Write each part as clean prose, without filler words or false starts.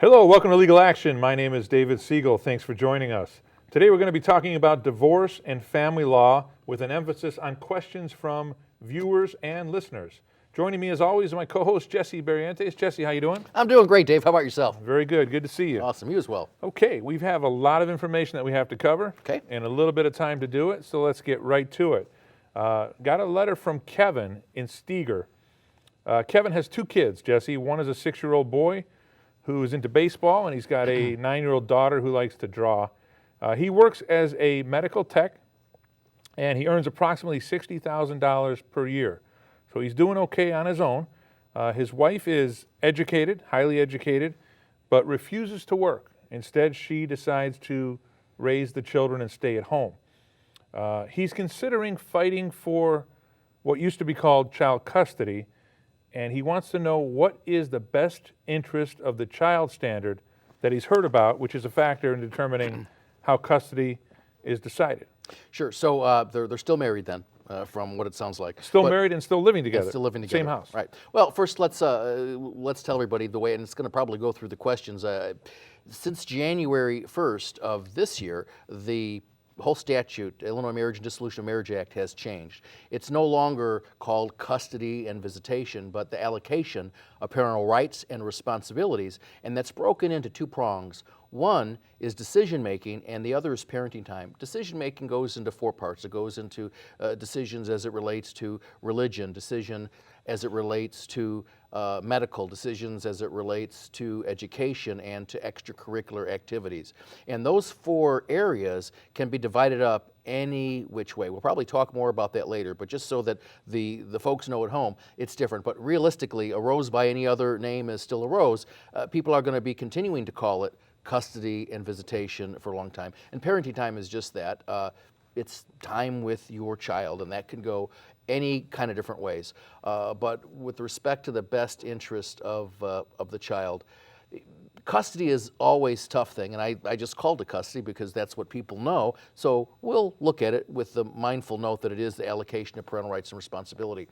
Hello, welcome to Legal Action. My name is David Siegel. Thanks for joining us. Today we're going to be talking about divorce and family law with an emphasis on questions from viewers and listeners. Joining me as always is my co-host Jesse Barrientes. Jesse, how you doing? I'm doing great, Dave. How about yourself? Very good. Good to see you. Awesome. You as well. Okay, we have a lot of information that we have to cover. Okay. And a little bit of time to do it, so let's get right to it. Got a letter from Kevin in Steger. Kevin has two kids, Jesse. One is a 6-year-old boy who is into baseball, and he's got a 9-year-old daughter who likes to draw. He works as a medical tech, and he earns approximately $60,000 per year. So he's doing okay on his own. His wife is educated, highly educated, but refuses to work. Instead, she decides to raise the children and stay at home. He's considering fighting for what used to be called child custody, and he wants to know what is the best interest of the child standard that he's heard about, which is a factor in determining how custody is decided. Sure. So they're still married then, from what it sounds like. Still married and still living together. Still living together. Same house. Right. Well, first let's tell everybody the way, and it's going to probably go through the questions. Since January 1st of this year, the whole statute, Illinois Marriage and Dissolution of Marriage Act, has changed. It's no longer called custody and visitation, but the allocation of parental rights and responsibilities, and that's broken into two prongs. One is decision-making, and the other is parenting time. Decision-making goes into four parts. It goes into decisions as it relates to religion, decision as it relates to medical, decisions as it relates to education and to extracurricular activities. And those four areas can be divided up any which way. We'll probably talk more about that later, but just so that the folks know at home, it's different. But realistically, a rose by any other name is still a rose. People are going to be continuing to call it custody and visitation for a long time. And parenting time is just that. It's time with your child, and that can go any kind of different ways. But with respect to the best interest of the child, custody is always a tough thing, and I just called it custody because that's what people know. So we'll look at it with the mindful note that it is the allocation of parental rights and responsibility.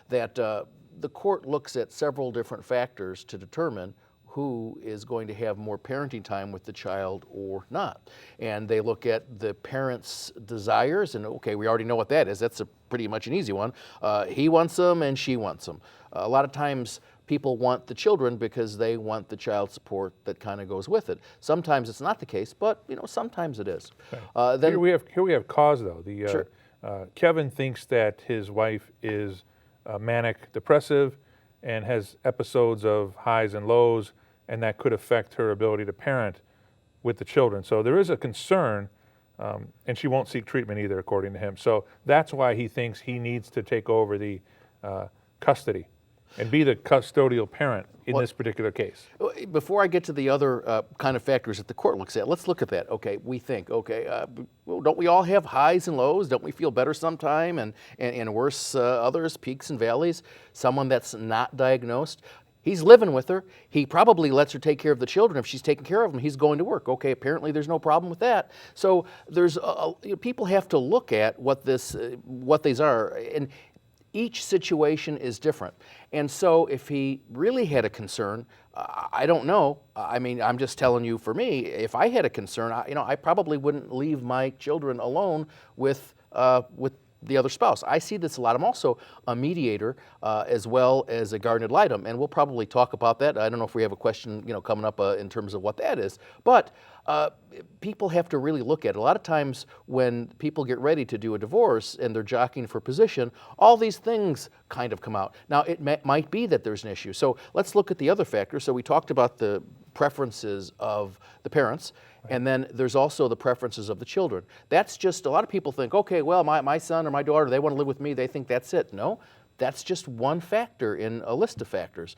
That the court looks at several different factors to determine who is going to have more parenting time with the child or not. And they look at the parent's desires, and okay, we already know what that is. That's pretty much an easy one. He wants them and she wants them. A lot of times people want the children because they want the child support that kind of goes with it. Sometimes it's not the case, but sometimes it is. Okay. Then here we have cause though. Sure. Kevin thinks that his wife is manic depressive and has episodes of highs and lows, and that could affect her ability to parent with the children. So there is a concern, and she won't seek treatment either, according to him. So that's why he thinks he needs to take over the custody and be the custodial parent in this particular case. Before I get to the other kind of factors that the court looks at, let's look at that. Okay, we think, well, don't we all have highs and lows? Don't we feel better sometime and worse others, peaks and valleys? Someone that's not diagnosed, he's living with her. He probably lets her take care of the children. If she's taking care of them, he's going to work. Okay, apparently there's no problem with that. So there's people have to look at what these are, and each situation is different. And so if he really had a concern, I don't know. I mean, I'm just telling you, for me, if I had a concern, I probably wouldn't leave my children alone with the other spouse. I see this a lot. I'm also a mediator as well as a guardian ad litem, and we'll probably talk about that. I don't know if we have a question, coming up in terms of what that is, but people have to really look at it. A lot of times when people get ready to do a divorce and they're jockeying for position, all these things kind of come out. Now, it might be that there's an issue. So let's look at the other factors. So we talked about the preferences of the parents, and then there's also the preferences of the children. That's just, a lot of people think, okay, well, my son or my daughter, they want to live with me, they think that's it. No, that's just one factor in a list of factors.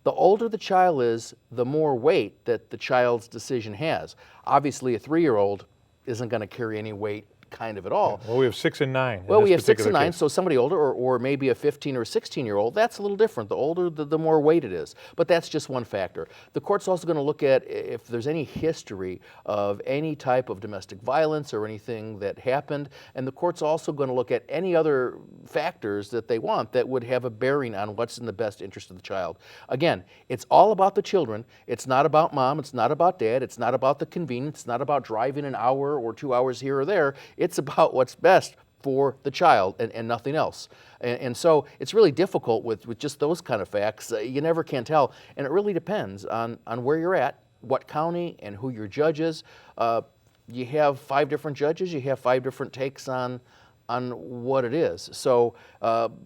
The older the child is, the more weight that the child's decision has. Obviously, a 3-year-old isn't going to carry any weight kind of at all. Well, we have 6 and 9. Well, we have 6 particular and 9, case. so somebody older, or maybe a 15 or 16-year-old, that's a little different. The older, the more weight it is. But that's just one factor. The court's also going to look at if there's any history of any type of domestic violence or anything that happened, and the court's also going to look at any other factors that they want that would have a bearing on what's in the best interest of the child. Again, it's all about the children. It's not about mom. It's not about dad. It's not about the convenience. It's not about driving an hour or 2 hours here or there. It's about what's best for the child and nothing else. And so it's really difficult with just those kind of facts. You never can tell. And it really depends on where you're at, what county, and who your judge is. You have 5 different judges. You have 5 different takes on what it is. So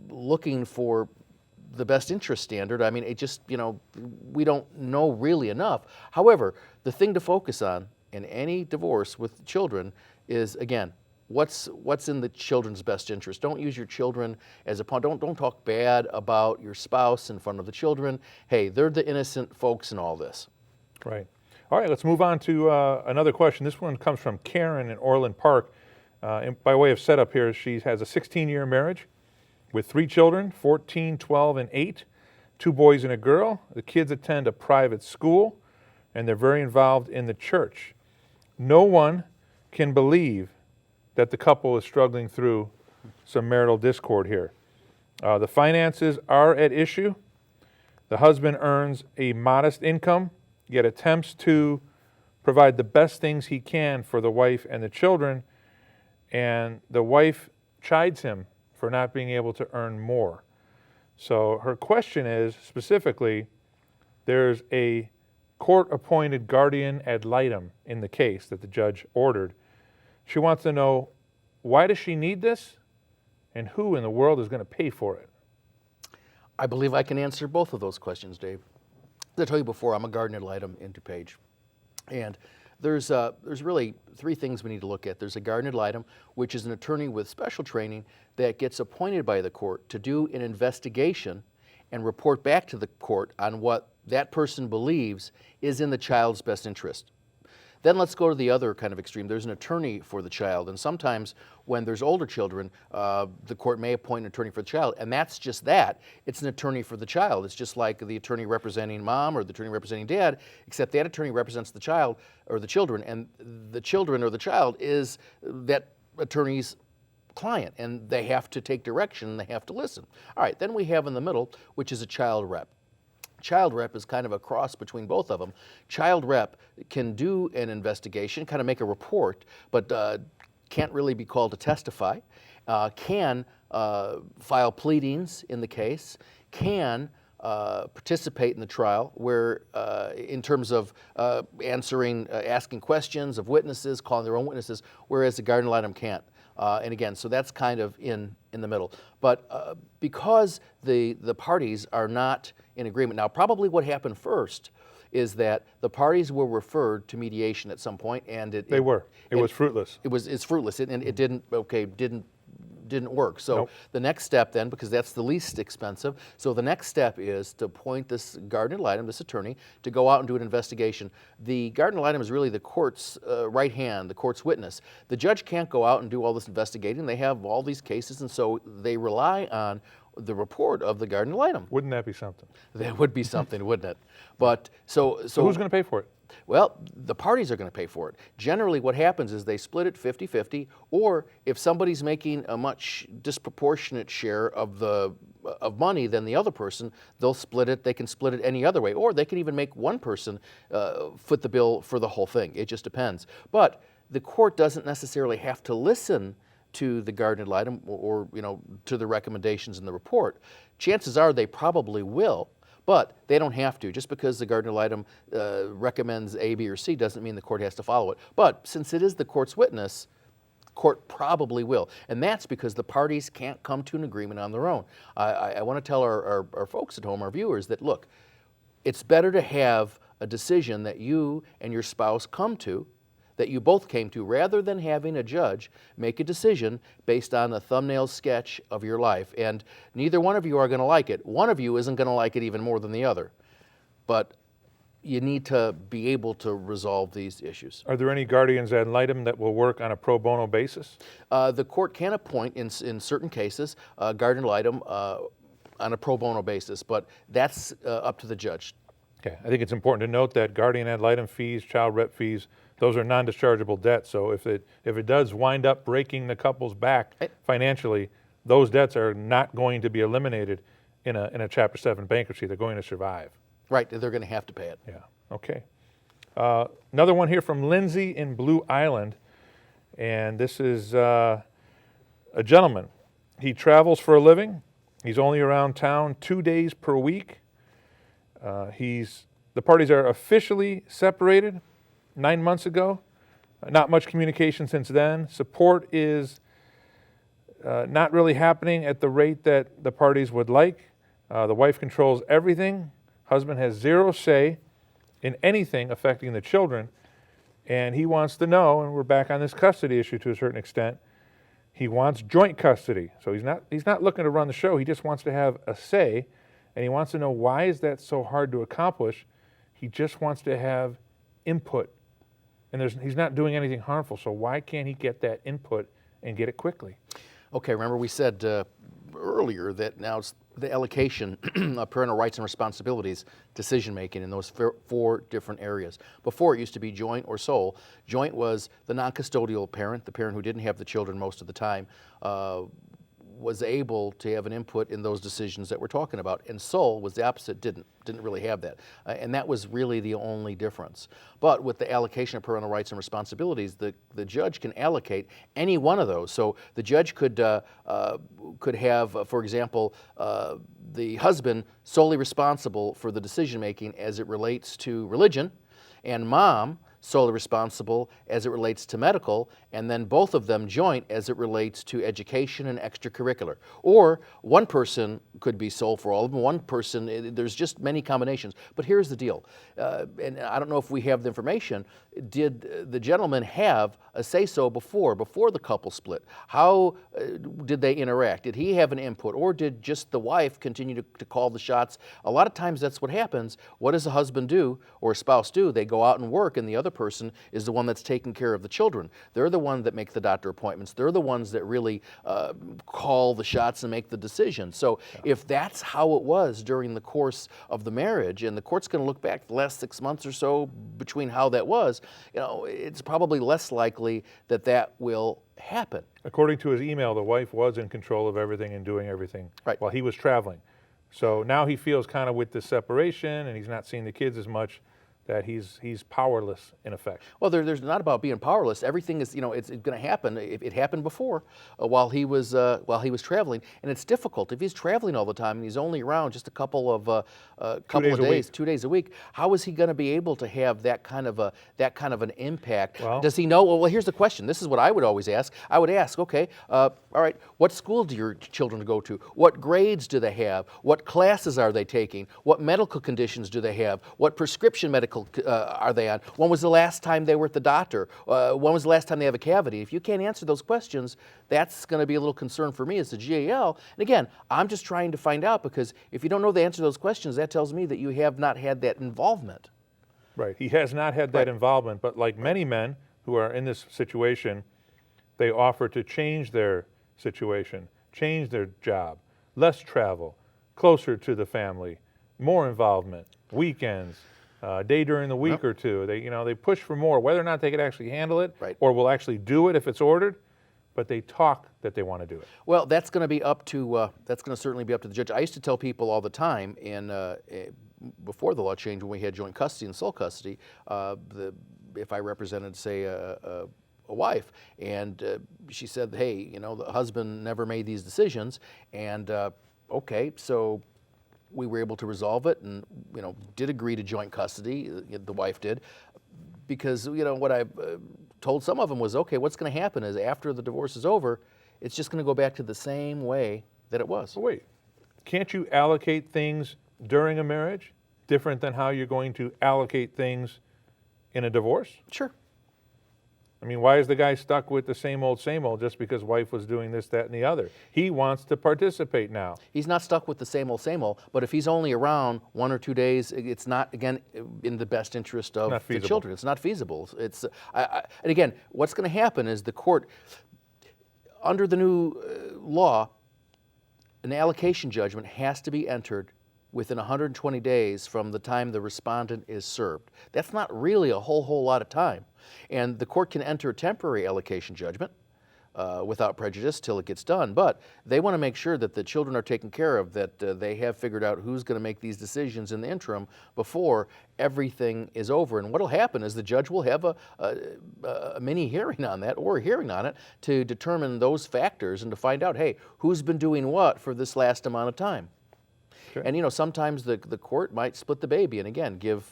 looking for the best interest standard, I mean, it just, we don't know really enough. However, the thing to focus on in any divorce with children is, again, what's in the children's best interest. Don't use your children as a pawn. Don't talk bad about your spouse in front of the children. Hey, they're the innocent folks in all this. Right. All right, let's move on to another question. This one comes from Karen in Orland Park. And by way of setup here, she has a 16-year marriage with 3 children, 14, 12, and 8, 2 boys and a girl. The kids attend a private school, and they're very involved in the church. No one can believe that the couple is struggling through some marital discord here. The finances are at issue. The husband earns a modest income, yet attempts to provide the best things he can for the wife and the children, and the wife chides him for not being able to earn more. So her question is, specifically, there's a court-appointed guardian ad litem in the case that the judge ordered. She wants to know, why does she need this, and who in the world is going to pay for it? I believe I can answer both of those questions, Dave. As I told you before, I'm a guardian ad litem in DuPage. And there's really 3 things we need to look at. There's a guardian ad litem, which is an attorney with special training that gets appointed by the court to do an investigation and report back to the court on what that person believes is in the child's best interest. Then let's go to the other kind of extreme. There's an attorney for the child, and sometimes when there's older children, the court may appoint an attorney for the child, and that's just that. It's an attorney for the child. It's just like the attorney representing mom or the attorney representing dad, except that attorney represents the child or the children, and the children or the child is that attorney's client, and they have to take direction, and they have to listen. All right, then we have in the middle, which is a child rep. Child rep is kind of a cross between both of them. Child rep can do an investigation, kind of make a report, but can't really be called to testify, can file pleadings in the case, can participate in the trial where in terms of asking questions of witnesses, calling their own witnesses, whereas the guardian ad litem can't. And again, so that's kind of in the middle. But because the parties are not in agreement, now probably what happened first is that the parties were referred to mediation at some point, and it was fruitless. It's fruitless, and it didn't work. So Nope. The next step then, because that's the least expensive, so the next step is to appoint this guardian ad litem, this attorney, to go out and do an investigation. The guardian ad litem is really the court's right hand, the court's witness. The judge can't go out and do all this investigating. They have all these cases, and so they rely on the report of the guardian ad litem. Wouldn't that be something? That would be something, wouldn't it? But so who's going to pay for it? Well, the parties are going to pay for it. Generally, what happens is they split it 50-50, or if somebody's making a much disproportionate share of money than the other person, they'll split it. They can split it any other way, or they can even make one person foot the bill for the whole thing. It just depends. But the court doesn't necessarily have to listen to the guardian ad litem or to the recommendations in the report. Chances are they probably will. But they don't have to. Just because the guardian ad litem recommends A, B, or C doesn't mean the court has to follow it. But since it is the court's witness, the court probably will. And that's because the parties can't come to an agreement on their own. I want to tell our folks at home, our viewers, that look, it's better to have a decision that you and your spouse come to, that you both came to, rather than having a judge make a decision based on a thumbnail sketch of your life. And neither one of you are going to like it. One of you isn't going to like it even more than the other. But you need to be able to resolve these issues. Are there any guardians ad litem that will work on a pro bono basis? The court can appoint, in certain cases, guardian ad litem on a pro bono basis, but that's up to the judge. Okay, I think it's important to note that guardian ad litem fees, child rep fees, those are non-dischargeable debts. So if it does wind up breaking the couple's back financially, those debts are not going to be eliminated in a Chapter 7 bankruptcy. They're going to survive. Right, they're going to have to pay it. Yeah, okay. Another one here from Lindsay in Blue Island, and this is a gentleman. He travels for a living. He's only around town 2 days per week. The parties are officially separated 9 months ago. Not much communication since then. Support is not really happening at the rate that the parties would like. The wife controls everything. Husband has zero say in anything affecting the children, and he wants to know, and we're back on this custody issue to a certain extent, he wants joint custody. So he's not looking to run the show, he just wants to have a say, and he wants to know why is that so hard to accomplish. He just wants to have input, and he's not doing anything harmful, so why can't he get that input and get it quickly? Okay, remember we said earlier that now it's the allocation of parental rights and responsibilities, decision-making in those four different areas. Before, it used to be joint or sole. Joint was the non-custodial parent, the parent who didn't have the children most of the time, was able to have an input in those decisions that we're talking about. And sole was the opposite, didn't really have that. And that was really the only difference. But with the allocation of parental rights and responsibilities, the judge can allocate any one of those. So the judge could have, for example, the husband solely responsible for the decision-making as it relates to religion, and mom solely responsible as it relates to medical, and then both of them joint as it relates to education and extracurricular. Or one person could be sole for all of them, one person, there's just many combinations. But here's the deal, and I don't know if we have the information, did the gentleman have a say-so before the couple split? How did they interact? Did he have an input, or did just the wife continue to call the shots? A lot of times that's what happens. What does a husband do or a spouse do? They go out and work, and the other person is the one that's taking care of the children. They're the one that make the doctor appointments. They're the ones that really call the shots and make the decision. So if that's how it was during the course of the marriage, and the court's going to look back the last 6 months or so between how that was, it's probably less likely that will happen. According to his email, the wife was in control of everything and doing everything while he was traveling. So now he feels kind of with the separation, and he's not seeing the kids as much, that he's powerless in effect. Well, there's not about being powerless. Everything is, it's going to happen. It happened before while he was traveling, and it's difficult if he's traveling all the time and he's only around just a couple of days, 2 days a week. How is he going to be able to have that kind of an impact? Well, does he know? Well, here's the question. This is what I would always ask. I would ask, okay, all right, what school do your children go to? What grades do they have? What classes are they taking? What medical conditions do they have? What prescription medical are they on? When was the last time they were at the doctor? When was the last time they have a cavity? If you can't answer those questions, that's going to be a little concern for me as the GAL. And again, I'm just trying to find out, because if you don't know the answer to those questions, that tells me that you have not had that involvement. Right. He has not had that involvement, but like many men who are in this situation, they offer to change their situation, change their job, less travel, closer to the family, more involvement, weekends, day during the week or two. They push for more, whether or not they could actually handle it or will actually do it if it's ordered, but they talk that they want to do it. Well, that's going to be up to that's going to certainly be up to the judge. I used to tell people all the time, before the law changed, when we had joint custody and sole custody, if I represented, say, a wife, and she said, hey, the husband never made these decisions, and okay, so we were able to resolve it, and did agree to joint custody. The wife did, because what I told some of them was, okay, what's going to happen is after the divorce is over, it's just going to go back to the same way that it was. But wait, can't you allocate things during a marriage different than how you're going to allocate things in a divorce? Sure. I mean, why is the guy stuck with the same old just because wife was doing this, that, and the other? He wants to participate now. He's not stuck with the same old, but if he's only around 1 or 2 days, it's not, again, in the best interest of the children. It's not feasible. It's, and again, what's going to happen is the court, under the new law, an allocation judgment has to be entered within 120 days from the time the respondent is served. That's not really a whole lot of time. And the court can enter a temporary allocation judgment without prejudice till it gets done, but they want to make sure that the children are taken care of, that they have figured out who's going to make these decisions in the interim before everything is over. And what will happen is the judge will have a mini hearing on that, or a hearing on it, to determine those factors and to find out, hey, who's been doing what for this last amount of time. Okay. And, you know, sometimes the court might split the baby and, again, give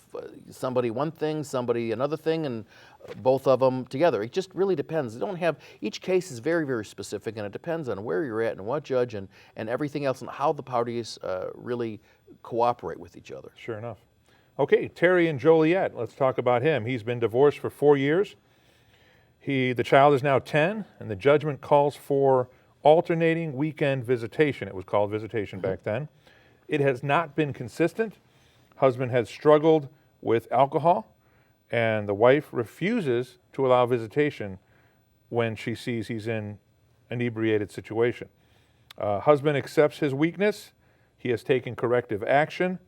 somebody one thing, somebody another thing, and both of them together. It just really depends. They don't have, each case is very, very specific, and it depends on where you're at and what judge and everything else, and how the parties really cooperate with each other. Sure enough. Okay, Terry and Joliet, let's talk about him. He's been divorced for 4 years. The child is now 10, and the judgment calls for alternating weekend visitation. It was called visitation back then. It has not been consistent. Husband has struggled with alcohol, and the wife refuses to allow visitation when she sees he's in an inebriated situation. Husband accepts his weakness. He has taken corrective action,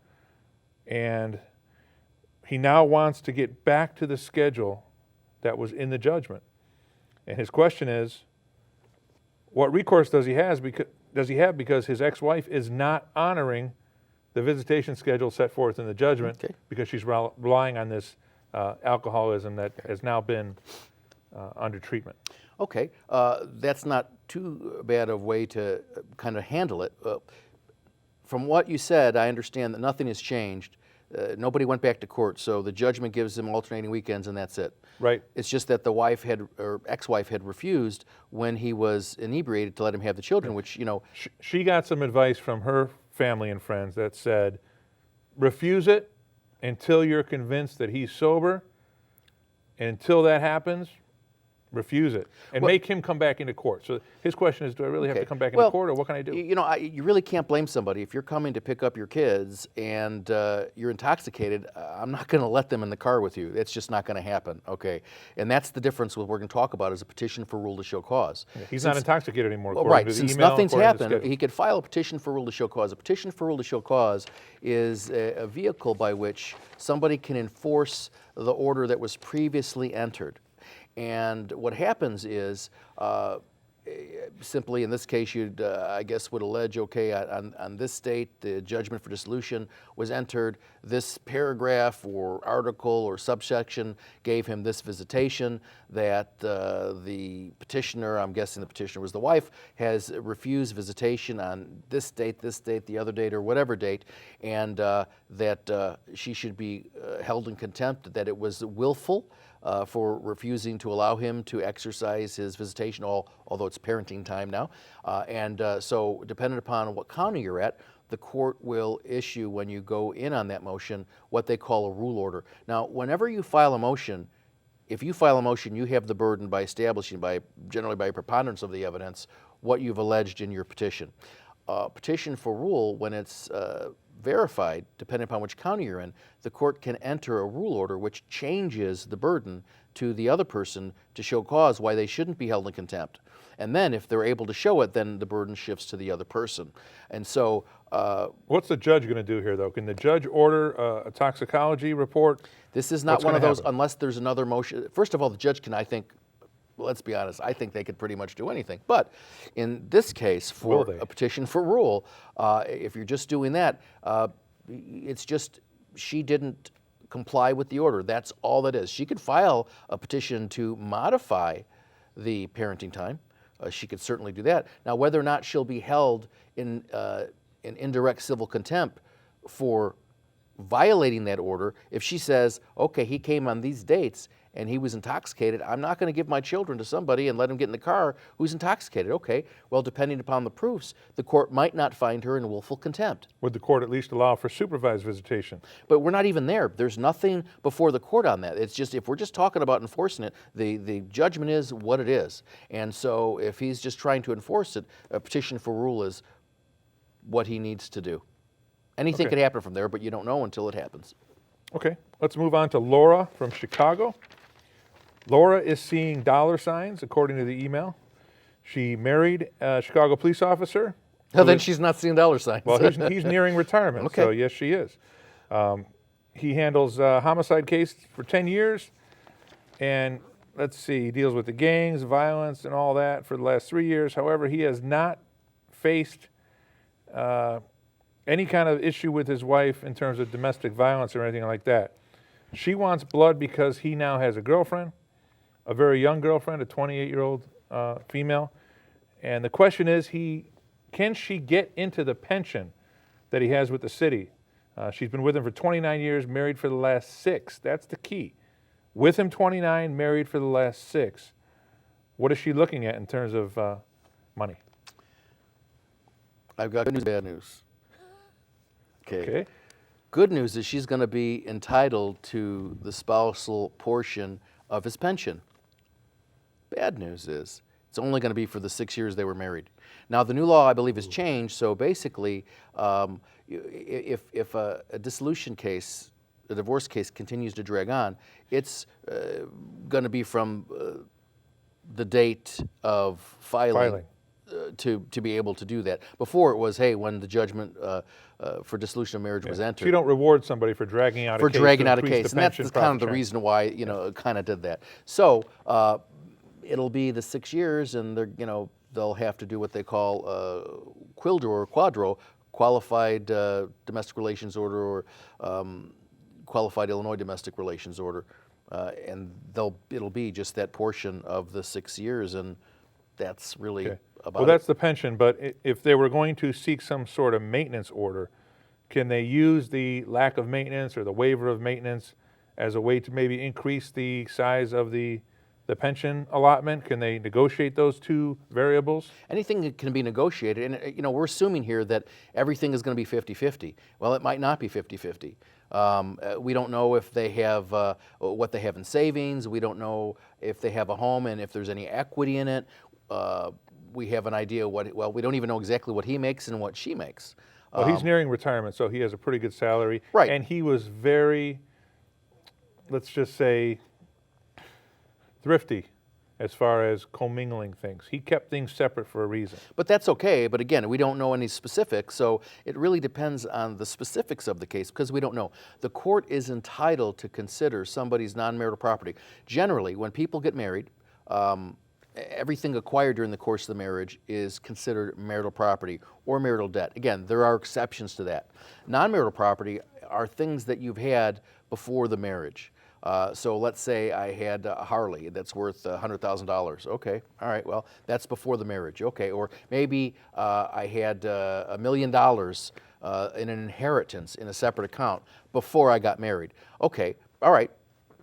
and he now wants to get back to the schedule that was in the judgment. And his question is, what recourse does he have? Because his ex-wife is not honoring the visitation schedule set forth in the judgment, because she's relying on this alcoholism that has now been under treatment. Okay, that's not too bad a way to kind of handle it. From what you said, I understand that nothing has changed. Nobody went back to court, so the judgment gives them alternating weekends, and that's it. Right. It's just that the wife had, or ex-wife had, refused when he was inebriated to let him have the children, which, you know. She got some advice from her family and friends that said, refuse it until you're convinced that he's sober, and until that happens, refuse it, and make him come back into court. So his question is, do I really have to come back into court, or what can I do? You know, you really can't blame somebody. If you're coming to pick up your kids and you're intoxicated, I'm not going to let them in the car with you. It's just not going to happen, okay? And that's the difference what we're going to talk about, is a petition for rule to show cause. Yeah, he's not intoxicated anymore, right, since nothing's happened, he could file a petition for rule to show cause. A petition for rule to show cause is a vehicle by which somebody can enforce the order that was previously entered. And what happens is, simply in this case, you'd, I guess, would allege, okay, on this date, the judgment for dissolution was entered. This paragraph or article or subsection gave him this visitation, that the petitioner, I'm guessing the petitioner was the wife, has refused visitation on this date, the other date, or whatever date, and that she should be held in contempt, that it was willful, for refusing to allow him to exercise his visitation, although it's parenting time now. So depending upon what county you're at, the court will issue, when you go in on that motion, what they call a rule order. Now, whenever you file a motion, if you file a motion, you have the burden by establishing, generally by preponderance of the evidence, what you've alleged in your petition. Petition for rule, when it's verified, depending upon which county you're in, the court can enter a rule order which changes the burden to the other person to show cause why they shouldn't be held in contempt. And then if they're able to show it, then the burden shifts to the other person. And so... what's the judge going to do here, though? Can the judge order a toxicology report? This is not one of those, unless there's another motion. First of all, the judge can, I think, let's be honest, I think they could pretty much do anything. But in this case, for a petition for rule, if you're just doing that, it's just she didn't comply with the order. That's all that is. She could file a petition to modify the parenting time. She could certainly do that. Now, whether or not she'll be held in indirect civil contempt for violating that order, if she says, okay, he came on these dates and he was intoxicated, I'm not going to give my children to somebody and let him get in the car who's intoxicated. Okay, well, depending upon the proofs, the court might not find her in willful contempt. Would the court at least allow for supervised visitation? But we're not even there. There's nothing before the court on that. It's just, if we're just talking about enforcing it, the judgment is what it is. And so if he's just trying to enforce it, a petition for rule is what he needs to do. Anything Okay. could happen from there, but you don't know until it happens. Okay, let's move on to Laura from Chicago. Laura is seeing dollar signs, according to the email. She married a Chicago police officer. Well, then she's not seeing dollar signs. Well, he's nearing retirement, Okay. so yes, she is. He handles homicide cases for 10 years, and let's see, he deals with the gangs, violence, and all that for the last 3 years. However, he has not faced any kind of issue with his wife in terms of domestic violence or anything like that. She wants blood because he now has a girlfriend, a very young girlfriend, a 28-year-old female. And the question is, can she get into the pension that he has with the city? She's been with him for 29 years, married for the last 6. That's the key. With him 29, married for the last 6. What is she looking at in terms of money? I've got good news, bad news. Okay. Good news is she's going to be entitled to the spousal portion of his pension. Bad news is it's only going to be for the 6 years they were married. Now, the new law, I believe, has changed. So basically, if a dissolution case, a divorce case continues to drag on, it's going to be from the date of filing. To be able to do that. Before it was, hey, when the judgment for dissolution of marriage was entered. So you don't reward somebody for dragging out a case. And that's kind of the reason why kind of did that. So it'll be the 6 years, and they'll have to do what they call quildro or quadro, qualified domestic relations order or qualified Illinois domestic relations order, and it'll be just that portion of the 6 years, and that's really. Okay. About well, that's the pension, but if they were going to seek some sort of maintenance order, can they use the lack of maintenance or the waiver of maintenance as a way to maybe increase the size of the pension allotment? Can they negotiate those two variables? Anything that can be negotiated, and we're assuming here that everything is going to be 50-50. Well, it might not be 50-50. We don't know if they have what they have in savings. We don't know if they have a home and if there's any equity in it. We have an idea we don't even know exactly what he makes and what she makes. Well, he's nearing retirement, so he has a pretty good salary. Right. And he was very, let's just say, thrifty as far as commingling things. He kept things separate for a reason. But that's okay. But again, we don't know any specifics, so it really depends on the specifics of the case because we don't know. The court is entitled to consider somebody's non-marital property. Generally, when people get married, everything acquired during the course of the marriage is considered marital property or marital debt. Again, there are exceptions to that. Non-marital property are things that you've had before the marriage. So let's say I had a Harley that's worth $100,000. Okay, all right, well, that's before the marriage. Okay, or maybe I had $1 million in an inheritance in a separate account before I got married. Okay, all right,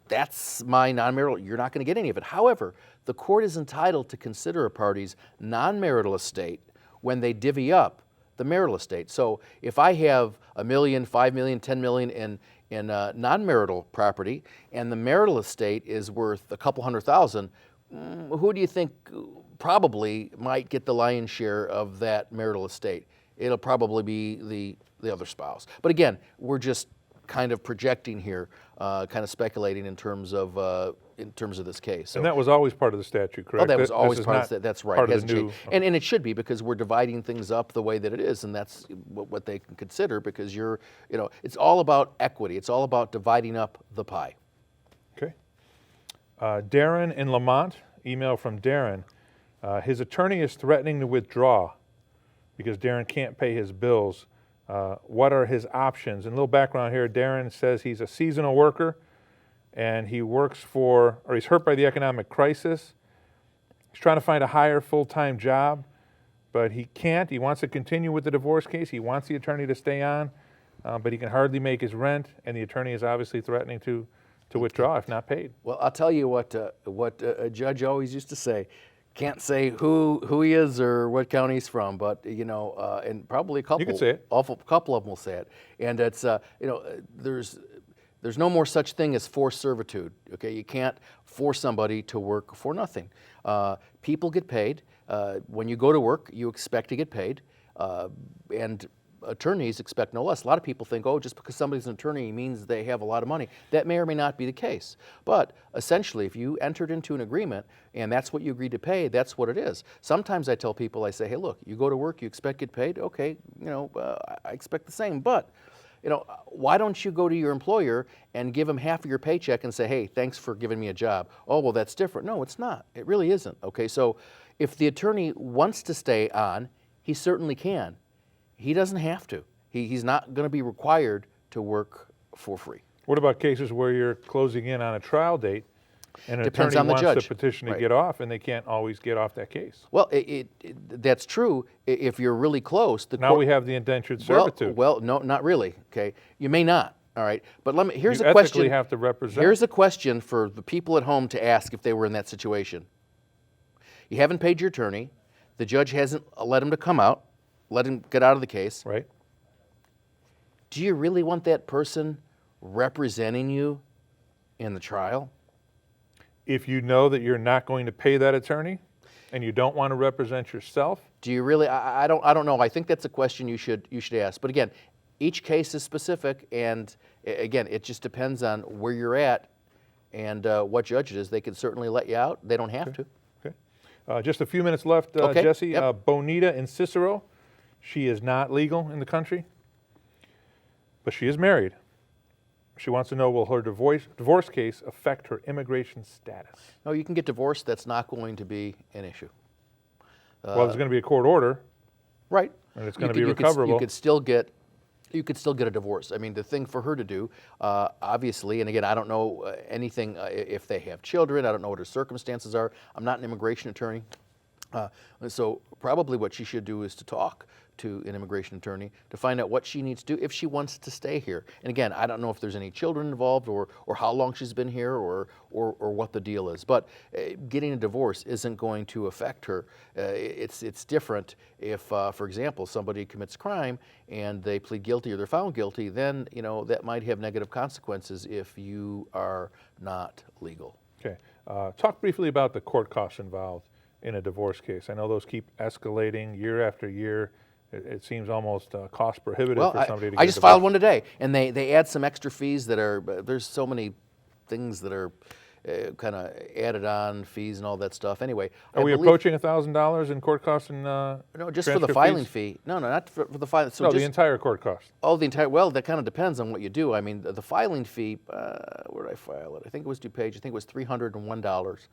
that's my non-marital. You're not going to get any of it. However, the court is entitled to consider a party's non-marital estate when they divvy up the marital estate. So if I have $1 million, $5 million, $10 million in non-marital property, and the marital estate is worth a couple $100,000, who do you think probably might get the lion's share of that marital estate? It'll probably be the other spouse. But again, we're just kind of projecting here, kind of speculating in terms of this case. So, and that was always part of the statute, correct? Oh, that was always This is part of not the that's right. part It of hasn't the new, changed. And it should be because we're dividing things up the way that it is, and that's what they can consider because it's all about equity. It's all about dividing up the pie. Okay. Darren in Lamont, email from Darren. His attorney is threatening to withdraw because Darren can't pay his bills. What are his options? And a little background here, Darren says he's a seasonal worker and he he's hurt by the economic crisis. He's trying to find a higher full-time job, but he can't. He wants to continue with the divorce case. He wants the attorney to stay on, but he can hardly make his rent, and the attorney is obviously threatening to to withdraw if not paid. Well, I'll tell you what a judge always used to say. Can't say who he is or what county he's from, but and probably a couple. You can say it. Couple of them will say it, and it's there's no more such thing as forced servitude. Okay, you can't force somebody to work for nothing. People get paid. When you go to work, you expect to get paid, and attorneys expect no less. A lot of people think, oh, just because somebody's an attorney means they have a lot of money. That may or may not be the case. But essentially, if you entered into an agreement and that's what you agreed to pay, that's what it is. Sometimes I tell people, I say, hey, look, you go to work, you expect to get paid. Okay, I expect the same. But why don't you go to your employer and give him half of your paycheck and say, hey, thanks for giving me a job? Oh, well, that's different. No, it's not. It really isn't. Okay, so if the attorney wants to stay on, he certainly can. He doesn't have to. He's not going to be required to work for free. What about cases where you're closing in on a trial date and an Depends attorney on the wants judge. to petition to Right. get off and they can't always get off that case? Well, that's true if you're really close. The Now court, we have the indentured servitude. Well, no, not really. Okay, you may not. All right, but here's You a question. ethically have to represent. Here's a question for the people at home to ask if they were in that situation. You haven't paid your attorney. The judge hasn't let him to come out, let him get out of the case. Right. Do you really want that person representing you in the trial? If you know that you're not going to pay that attorney and you don't want to represent yourself, Do you really? I don't know. I think that's a question you should ask. But again, each case is specific, and again, it just depends on where you're at and what judge it is. They can certainly let you out. They don't have to. okay. Just a few minutes left, Okay, Jesse. yep. Bonita in Cicero, she is not legal in the country, but she is married. She wants to know, will her divorce case affect her immigration status? No, you can get divorced. That's not going to be an issue. Well, there's going to be a court order, Right. and it's going to You be could- recoverable. You could still get a divorce. I mean, the thing for her to do, obviously, and again, I don't know anything if they have children. I don't know what her circumstances are. I'm not an immigration attorney. So probably what she should do is to talk to an immigration attorney to find out what she needs to do if she wants to stay here. And again, I don't know if there's any children involved or how long she's been here or what the deal is. But getting a divorce isn't going to affect her. It's different if, for example, somebody commits crime and they plead guilty or they're found guilty, then that might have negative consequences if you are not legal. Okay. Talk briefly about the court costs involved in a divorce case. I know those keep escalating year after year. It seems almost cost prohibitive Well, for somebody to get I a just divorce. filed one today, and they add some extra fees that are, there's so many things that are kind of added on, fees and all that stuff. Anyway, Are we approaching $1,000 in court costs and No, just for the transcript filing fees? fee. No, not for the filing. So No, just, the entire court cost. Oh, the entire, well, that kind of depends on what you do. I mean, the filing fee, where did I file it? I think it was DuPage. I think it was $301.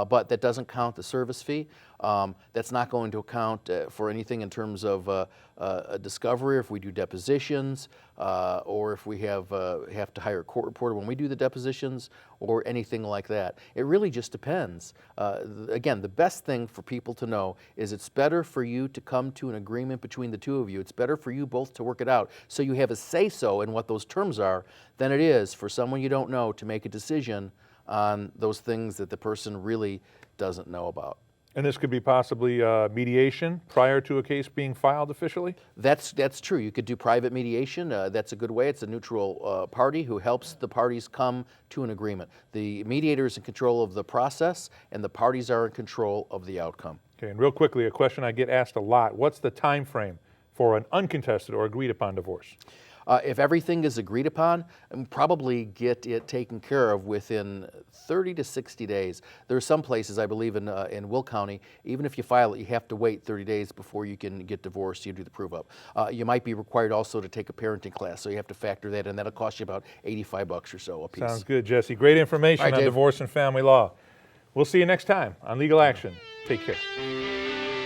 But that doesn't count the service fee. That's not going to account for anything in terms of a discovery, if we do depositions, or if we have to hire a court reporter when we do the depositions, or anything like that. It really just depends. Again, the best thing for people to know is it's better for you to come to an agreement between the two of you. It's better for you both to work it out so you have a say-so in what those terms are than it is for someone you don't know to make a decision on those things that the person really doesn't know about. And this could be possibly mediation prior to a case being filed officially? That's true. You could do private mediation. That's a good way. It's a neutral party who helps the parties come to an agreement. The mediator is in control of the process, and the parties are in control of the outcome. Okay, and real quickly, a question I get asked a lot. What's the time frame for an uncontested or agreed upon divorce? If everything is agreed upon, probably get it taken care of within 30 to 60 days. There are some places, I believe in Will County, even if you file it, you have to wait 30 days before you can get divorced. You do the prove-up. You might be required also to take a parenting class, so you have to factor that in. That'll cost you about $85 or so a piece. Sounds good, Jesse. Great information All right, on Dave. divorce and family law. We'll see you next time on Legal Action. Take care.